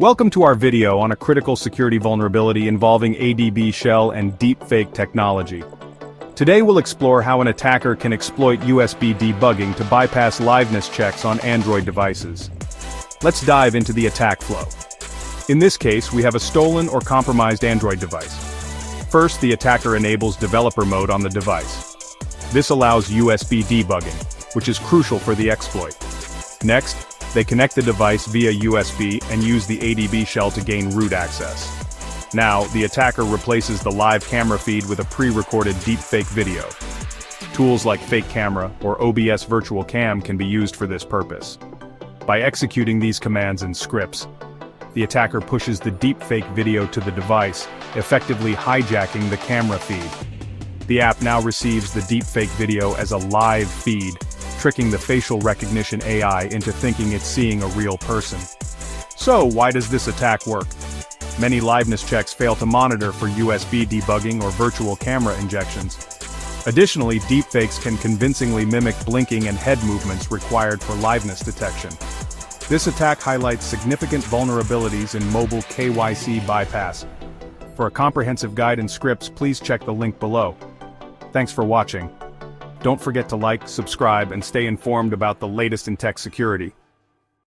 Welcome to our video on a critical security vulnerability involving ADB shell and deepfake technology. Today we'll explore how an attacker can exploit USB debugging to bypass liveness checks on Android devices. Let's dive into the attack flow. In this case, we have a stolen or compromised Android device. First, the attacker enables developer mode on the device. This allows USB debugging, which is crucial for the exploit. Next, they connect the device via USB and use the ADB shell to gain root access. Now, the attacker replaces the live camera feed with a pre-recorded deepfake video. Tools like Fake Camera or OBS Virtual Cam can be used for this purpose. By executing these commands and scripts, the attacker pushes the deepfake video to the device, effectively hijacking the camera feed. The app now receives the deepfake video as a live feed, tricking the facial recognition AI into thinking it's seeing a real person. So, why does this attack work? Many liveness checks fail to monitor for USB debugging or virtual camera injections. Additionally, deepfakes can convincingly mimic blinking and head movements required for liveness detection. This attack highlights significant vulnerabilities in mobile KYC bypass. For a comprehensive guide and scripts, please check the link below. Thanks for watching. Don't forget to like, subscribe, and stay informed about the latest in tech security.